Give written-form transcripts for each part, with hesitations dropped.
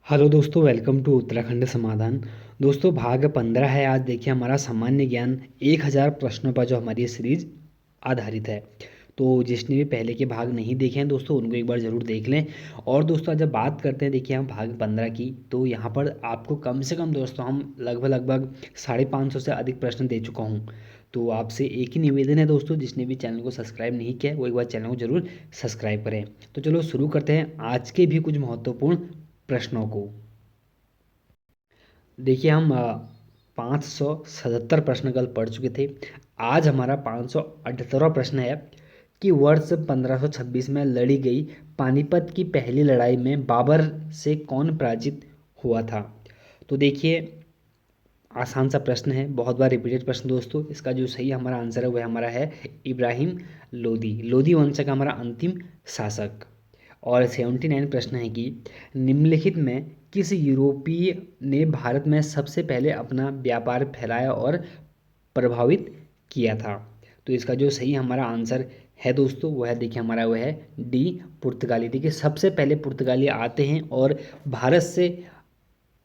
Hello दोस्तों, welcome to Uttarakhand समाधान। दोस्तों, भाग 15 है। आज देखिए हमारा सामान्य ज्ञान 1000 प्रश्नों पर जो हमारी ये सीरीज आधारित है। तो जिसने भी पहले के भाग नहीं देखे हैं दोस्तों, उनको एक बार ज़रूर देख लें। और दोस्तों, आज जब बात करते हैं देखिए हम भाग 15 की, तो यहाँ पर आपको कम से कम दोस्तों हम लगभग 550 से अधिक प्रश्न दे चुका हूँ। तो आपसे एक ही निवेदन है दोस्तों, जिसने भी चैनल को सब्सक्राइब नहीं किया है वो एक बार चैनल को जरूर सब्सक्राइब करें। तो चलो शुरू करते हैं आज के भी कुछ महत्वपूर्ण प्रश्नों को। देखिए हम 577 प्रश्न कल पढ़ चुके थे। आज हमारा 578वां प्रश्न है कि वर्ष 1526 में लड़ी गई पानीपत की पहली लड़ाई में बाबर से कौन पराजित हुआ था। तो देखिए आसान सा प्रश्न है, बहुत बार रिपीटेड प्रश्न दोस्तों। इसका जो सही हमारा आंसर है वह हमारा है इब्राहिम लोदी। लोदी वंश का हमारा अंतिम शासक। और 79 प्रश्न है कि निम्नलिखित में किस यूरोपीय ने भारत में सबसे पहले अपना व्यापार फैलाया और प्रभावित किया था। तो इसका जो सही हमारा आंसर है दोस्तों वह देखिए हमारा वह है डी, पुर्तगाली। देखिए सबसे पहले पुर्तगाली आते हैं और भारत से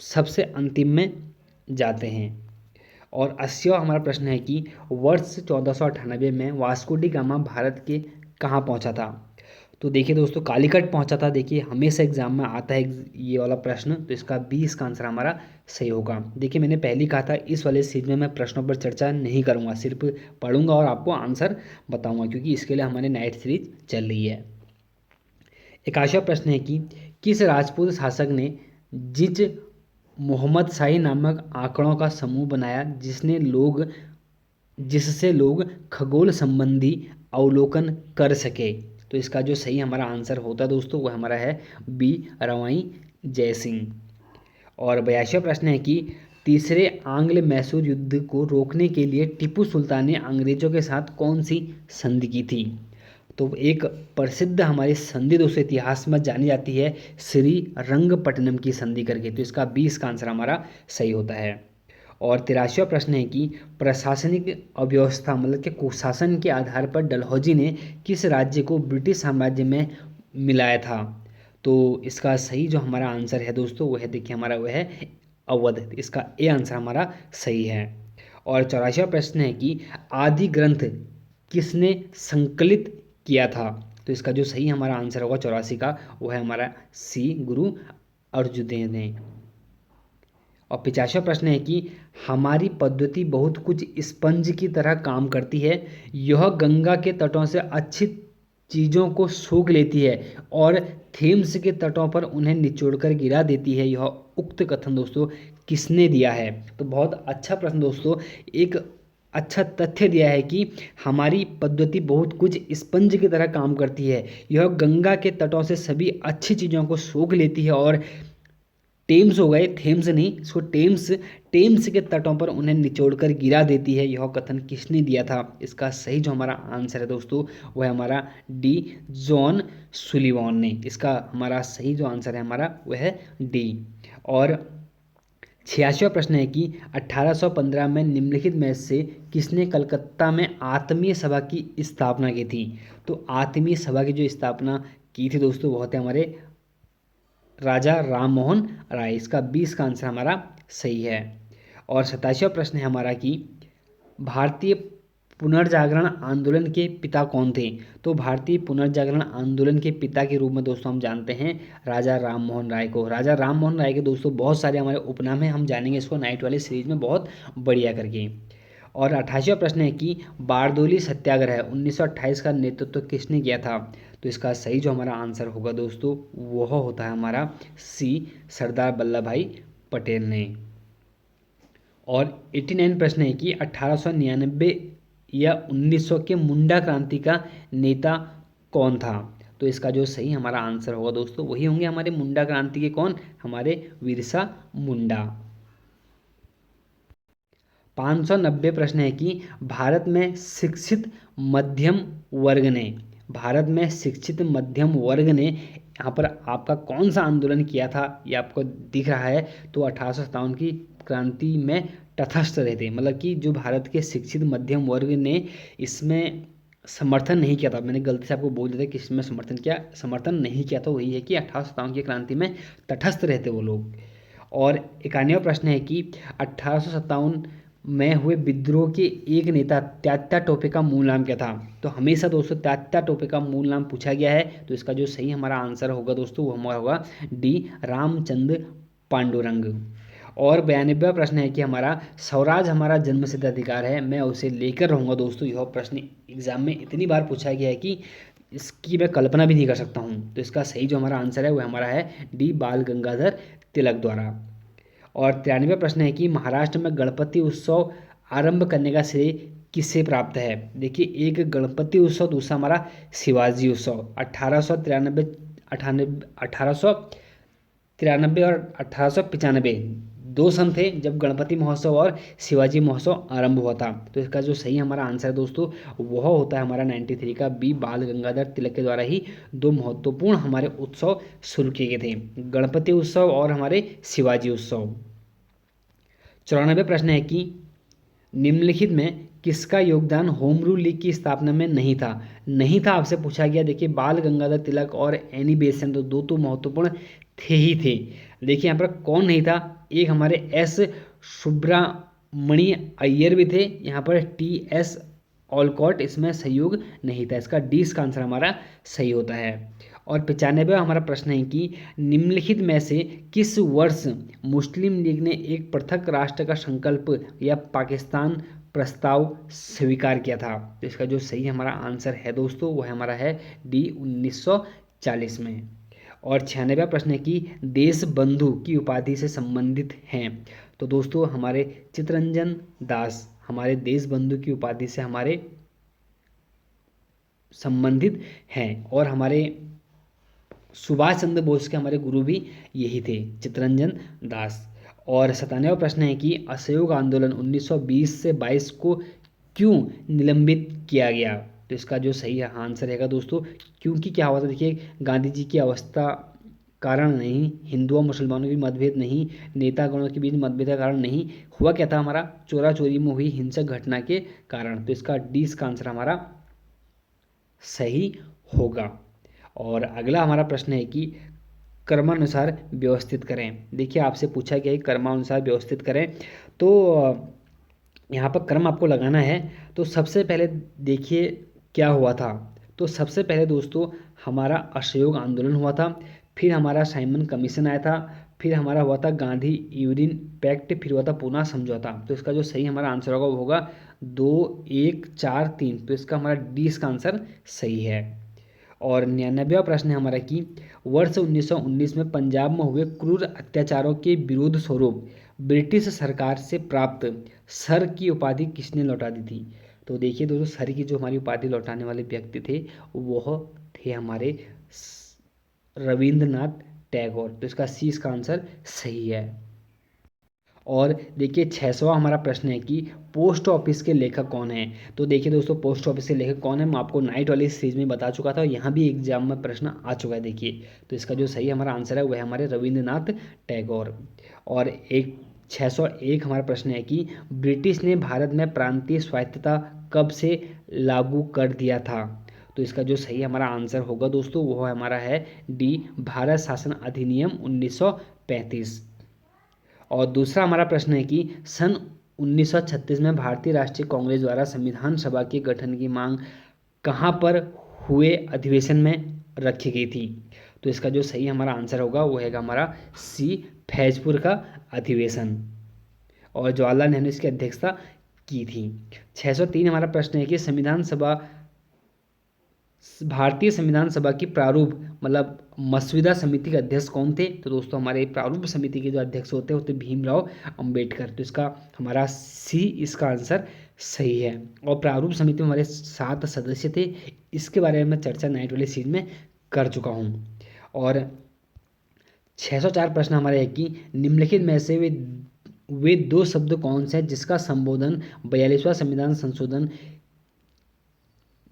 सबसे अंतिम में जाते हैं। और 80वां हमारा प्रश्न है कि वर्ष 1498 में वास्को डी गामा भारत के कहाँ पहुँचा था। तो देखिए दोस्तों कालीकट पहुंचा था। देखिए हमेशा एग्जाम में आता है ये वाला प्रश्न, तो इसका बी इसका आंसर हमारा सही होगा। देखिए मैंने पहले कहा था इस वाले सीरीज में मैं प्रश्नों पर चर्चा नहीं करूंगा, सिर्फ पढ़ूंगा और आपको आंसर बताऊंगा, क्योंकि इसके लिए हमारी नाइट सीरीज चल रही है। 81वां प्रश्न है कि किस राजपूत शासक ने जिज मोहम्मद शाही नामक आंकड़ों का समूह बनाया जिससे लोग खगोल संबंधी अवलोकन कर सके। तो इसका जो सही हमारा आंसर होता है दोस्तों वह हमारा है बी, रवाई जयसिंह। और 82वां प्रश्न है कि तीसरे आंग्ल मैसूर युद्ध को रोकने के लिए टीपू सुल्तान ने अंग्रेजों के साथ कौन सी संधि की थी। तो एक प्रसिद्ध हमारी संधि दोस्तों इतिहास में जानी जाती है श्री रंगपट्टनम की संधि करके। तो इसका 20 का आंसर हमारा सही होता है। और 83वां प्रश्न है कि प्रशासनिक अव्यवस्था मतलब कि कुशासन के आधार पर डलहौजी ने किस राज्य को ब्रिटिश साम्राज्य में मिलाया था। तो इसका सही जो हमारा आंसर है दोस्तों वह देखिए हमारा वह है अवध। इसका ए आंसर हमारा सही है। और 84वां प्रश्न है कि आदि ग्रंथ किसने संकलित किया था। तो इसका जो सही हमारा आंसर होगा 84 का वह है हमारा सी, गुरु अर्जुन देव ने। और 50वां प्रश्न है कि हमारी पद्धति बहुत कुछ स्पंज की तरह काम करती है, यह गंगा के तटों से अच्छी चीज़ों को सोख लेती है और थेम्स के तटों पर उन्हें निचोड़कर गिरा देती है। यह उक्त कथन दोस्तों किसने दिया है। तो बहुत अच्छा प्रश्न दोस्तों, एक अच्छा तथ्य दिया है कि हमारी पद्धति बहुत कुछ स्पंज की तरह काम करती है, यह गंगा के तटों से सभी अच्छी चीज़ों को सोख लेती है और टेम्स हो गए, थेम्स नहीं, इसको टेम्स टेम्स के तटों पर उन्हें निचोड़कर गिरा देती है। यह कथन किसने दिया था। इसका सही जो हमारा आंसर है दोस्तों वह हमारा डी, जॉन सुलिवान ने। इसका हमारा सही जो आंसर है हमारा वह है डी। और 86वां प्रश्न है कि 1815 में निम्नलिखित में से किसने कलकत्ता में आत्मीय सभा की स्थापना की थी। तो आत्मीय सभा की जो स्थापना की थी दोस्तों वह थे हमारे राजा राम मोहन राय। इसका 20 का आंसर हमारा सही है। और 27वां प्रश्न है हमारा कि भारतीय पुनर्जागरण आंदोलन के पिता कौन थे। तो भारतीय पुनर्जागरण आंदोलन के पिता के रूप में दोस्तों हम जानते हैं राजा राम मोहन राय को। राजा राम मोहन राय के दोस्तों बहुत सारे हमारे उपनाम हैं, हम जानेंगे इसको नाइट वाली सीरीज में बहुत बढ़िया करके। और 28वां प्रश्न है कि बारदोली सत्याग्रह 1928 का नेतृत्व किसने किया था। तो इसका सही जो हमारा आंसर होगा दोस्तों वह होता है हमारा सी, सरदार वल्लभ भाई पटेल ने। और 89 प्रश्न है कि 1899 या 1900 के मुंडा क्रांति का नेता कौन था। तो इसका जो सही हमारा आंसर होगा दोस्तों वही होंगे हमारे मुंडा क्रांति के कौन, हमारे बिरसा मुंडा। 590 प्रश्न है कि भारत में शिक्षित मध्यम वर्ग ने यहाँ पर आपका कौन सा आंदोलन किया था, ये आपको दिख रहा है। तो 1857 की क्रांति में तटस्थ रहे थे, मतलब कि जो भारत के शिक्षित मध्यम वर्ग ने इसमें समर्थन नहीं किया था, मैंने गलती से आपको बोल दिया था किसमें समर्थन नहीं किया था, वही है कि 1857 की क्रांति में तटस्थ रहते वो लोग। और 91वां प्रश्न है कि 1857 में हुए विद्रोह के एक नेता तात्या टोपे का मूल नाम क्या था। तो हमेशा दोस्तों तात्या टोपे का मूल नाम पूछा गया है, तो इसका जो सही हमारा आंसर होगा दोस्तों वो हमारा होगा डी रामचंद्र पांडुरंग। और 92वां प्रश्न है कि हमारा स्वराज हमारा जन्मसिद्ध अधिकार है, मैं उसे लेकर रहूँगा दोस्तों। यह प्रश्न एग्जाम में इतनी बार पूछा गया है कि इसकी मैं कल्पना भी नहीं कर सकता हूँ। तो इसका सही जो हमारा आंसर है वो हमारा है डी बाल गंगाधर तिलक द्वारा। और 93वां प्रश्न है कि महाराष्ट्र में गणपति उत्सव आरंभ करने का श्रेय किससे प्राप्त है। देखिए, एक गणपति उत्सव, दूसरा हमारा शिवाजी उत्सव। 1893 1893 और 1895 दो सन थे जब गणपति महोत्सव और शिवाजी महोत्सव आरंभ हुआ था। तो इसका जो सही हमारा आंसर है दोस्तों वह होता है हमारा 93 का बी बाल गंगाधर तिलक के द्वारा ही दो महत्वपूर्ण हमारे उत्सव शुरू किए गए थे, गणपति उत्सव और हमारे शिवाजी उत्सव। 94 प्रश्न है कि निम्नलिखित में किसका योगदान होम रूल लीग की स्थापना में नहीं था आपसे पूछा गया। देखिए, बाल गंगाधर तिलक और एनी बेसेंट दो तो महत्वपूर्ण थे ही थे। देखिए यहाँ पर कौन नहीं था, एक हमारे एस सुब्रमणि अय्यर भी थे, यहाँ पर टी एस ऑलकॉट इसमें सहयोग नहीं था। इसका डी इसका आंसर हमारा सही होता है। और 95वां हमारा प्रश्न है कि निम्नलिखित में से किस वर्ष मुस्लिम लीग ने एक पृथक राष्ट्र का संकल्प या पाकिस्तान प्रस्ताव स्वीकार किया था। तो इसका जो सही हमारा आंसर है दोस्तों वो हमारा है डी 1940 में। और 96वां प्रश्न है कि देश बंधु की उपाधि से संबंधित हैं। तो दोस्तों हमारे चित्तरंजन दास हमारे देश बंधु की उपाधि से हमारे संबंधित हैं, और हमारे सुभाष चंद्र बोस के हमारे गुरु भी यही थे, चित्तरंजन दास। और 97वां प्रश्न है कि असहयोग आंदोलन 1920 से 22 को क्यों निलंबित किया गया। तो इसका जो सही आंसर रहेगा दोस्तों, क्योंकि क्या हुआ था, देखिए गांधी जी की अवस्था कारण नहीं, हिंदुओं मुसलमानों के मतभेद नहीं, नेतागणों के बीच मतभेद का कारण नहीं, हुआ क्या था, हमारा चोरा चोरी में हुई हिंसक घटना के कारण। तो इसका डी इसका आंसर हमारा सही होगा। और अगला हमारा प्रश्न है कि कर्मानुसार व्यवस्थित करें। देखिए आपसे पूछा गया है कर्मानुसार व्यवस्थित करें, तो यहाँ पर क्रम आपको लगाना है। तो सबसे पहले देखिए क्या हुआ था, तो सबसे पहले दोस्तों हमारा असहयोग आंदोलन हुआ था, फिर हमारा साइमन कमीशन आया था, फिर हमारा हुआ था गांधी यूरिन पैक्ट, फिर हुआ था पूना समझौता। तो इसका जो सही हमारा आंसर होगा वो होगा 2 1 4 3। तो इसका हमारा डी इसका आंसर सही है। और 99वां प्रश्न है हमारा कि वर्ष 1919 में पंजाब में हुए क्रूर अत्याचारों के विरोध स्वरूप ब्रिटिश सरकार से प्राप्त सर की उपाधि किसने लौटा दी थी। तो देखिए दोस्तों, सर की जो हमारी उपाधि लौटाने वाले व्यक्ति थे वह थे हमारे रविंद्रनाथ टैगोर। तो इसका सी इसका आंसर सही है। और देखिए 600वां हमारा प्रश्न है कि पोस्ट ऑफिस के लेखक कौन है। तो देखिए दोस्तों, पोस्ट ऑफिस के लेखक कौन है मैं आपको नाइट वाली सीरीज में बता चुका था, और यहाँ भी एग्जाम में प्रश्न आ चुका है। देखिए, तो इसका जो सही हमारा आंसर है वह है हमारे रविंद्रनाथ टैगोर। और एक 601 हमारा प्रश्न है कि ब्रिटिश ने भारत में प्रांतीय स्वायत्तता कब से लागू कर दिया था। तो इसका जो सही हमारा आंसर होगा दोस्तों वो हमारा है डी भारत शासन अधिनियम 1935। और दूसरा हमारा प्रश्न है कि सन 1936 में भारतीय राष्ट्रीय कांग्रेस द्वारा संविधान सभा के गठन की मांग कहाँ पर हुए अधिवेशन में रखी गई थी। तो इसका जो सही हमारा आंसर होगा वो है हमारा सी फैजपुर का अधिवेशन, और जवाहरलाल नेहरू इसकी अध्यक्षता की थी। 603 हमारा प्रश्न है कि भारतीय संविधान सभा की प्रारूप मतलब मसविदा समिति के अध्यक्ष कौन थे। तो दोस्तों हमारे प्रारूप समिति के जो अध्यक्ष होते हैं भीमराव अंबेडकर। तो इसका हमारा सी इसका आंसर सही है। और प्रारूप समिति में हमारे 7 सदस्य थे, इसके बारे में मैं चर्चा नाइट वाली सीरीज में कर चुका हूँ। और 604 प्रश्न हमारे है कि निम्नलिखित में से वे 2 शब्द कौन से हैं जिसका संबोधन 42वां संविधान संशोधन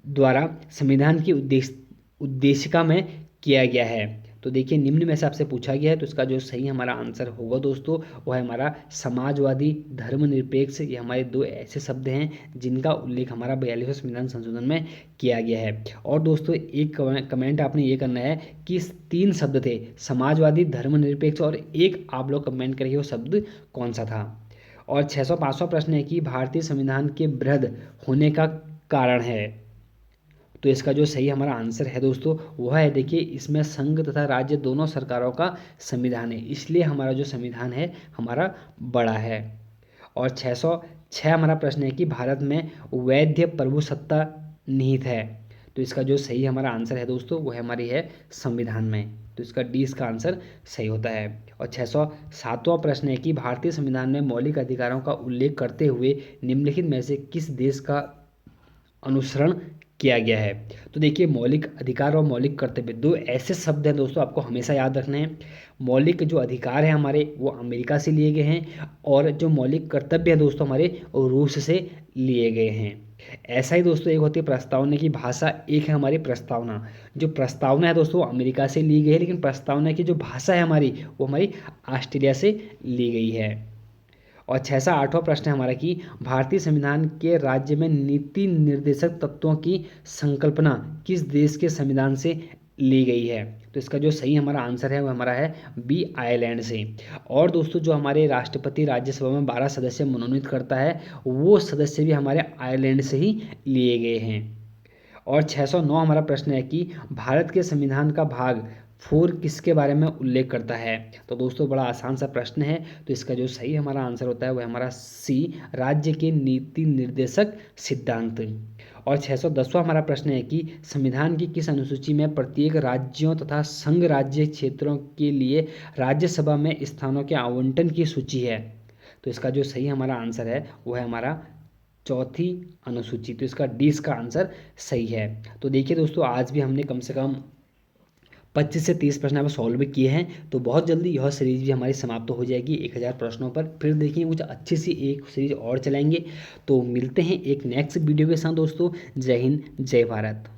द्वारा संविधान की उद्देशिका में किया गया है। तो देखिए निम्न में से आपसे पूछा गया है, तो इसका जो सही हमारा आंसर होगा दोस्तों वो है हमारा समाजवादी, धर्मनिरपेक्ष। ये हमारे दो ऐसे शब्द हैं जिनका उल्लेख हमारा 42वें संविधान संशोधन में किया गया है। और दोस्तों एक कमेंट आपने ये करना है कि 3 शब्द थे, समाजवादी, धर्मनिरपेक्ष, और एक आप लोग कमेंट करिए वो शब्द कौन सा था। और 605वां प्रश्न है कि भारतीय संविधान के वृहद होने का कारण है। तो इसका जो सही हमारा आंसर है दोस्तों वह है, देखिए इसमें संघ तथा राज्य दोनों सरकारों का संविधान है, इसलिए हमारा जो संविधान है हमारा बड़ा है। और 606 हमारा प्रश्न है कि भारत में वैध प्रभुसत्ता निहित है। तो इसका जो सही हमारा आंसर है दोस्तों वह हमारी है संविधान में। तो इसका डी इसका आंसर सही होता है। और 607वां प्रश्न है कि भारतीय संविधान में मौलिक अधिकारों का उल्लेख करते हुए निम्नलिखित में से किस देश का अनुसरण किया गया है। तो देखिए मौलिक अधिकार और मौलिक कर्तव्य दो ऐसे शब्द हैं दोस्तों, आपको हमेशा याद रखने हैं। मौलिक जो अधिकार है हमारे वो अमेरिका से लिए गए हैं, और जो मौलिक कर्तव्य है दोस्तों हमारे रूस से लिए गए हैं। ऐसा ही दोस्तों एक होती है प्रस्तावना की भाषा, एक है हमारी प्रस्तावना। जो प्रस्तावना है दोस्तों अमेरिका से ली गई है, लेकिन प्रस्तावना की जो भाषा है हमारी वो हमारी ऑस्ट्रेलिया से ली गई है। और 608वां प्रश्न है हमारा कि भारतीय संविधान के राज्य में नीति निर्देशक तत्वों की संकल्पना किस देश के संविधान से ली गई है। तो इसका जो सही हमारा आंसर है वो हमारा है बी, आयरलैंड से। और दोस्तों जो हमारे राष्ट्रपति राज्यसभा में 12 सदस्य मनोनीत करता है वो सदस्य भी हमारे आयरलैंड से ही लिए गए हैं। और 609 हमारा प्रश्न है कि भारत के संविधान का भाग 4 किसके बारे में उल्लेख करता है। तो दोस्तों बड़ा आसान सा प्रश्न है, तो इसका जो सही हमारा आंसर होता है वह हमारा सी, राज्य के नीति निर्देशक सिद्धांत। और 610वां हमारा प्रश्न है कि संविधान की किस अनुसूची में प्रत्येक राज्यों तथा संघ राज्य क्षेत्रों के लिए राज्यसभा में स्थानों के आवंटन की सूची है। तो इसका जो सही हमारा आंसर है वह है हमारा चौथी अनुसूची। तो इसका डी इसका आंसर सही है। तो देखिए दोस्तों आज भी हमने कम से कम 25 से 30 प्रश्न आप सॉल्व किए हैं। तो बहुत जल्दी यह सीरीज भी हमारी समाप्त हो जाएगी 1000 प्रश्नों पर। फिर देखिए कुछ अच्छी सी एक सीरीज और चलाएंगे। तो मिलते हैं एक नेक्स्ट वीडियो के साथ दोस्तों। जय हिंद, जय भारत।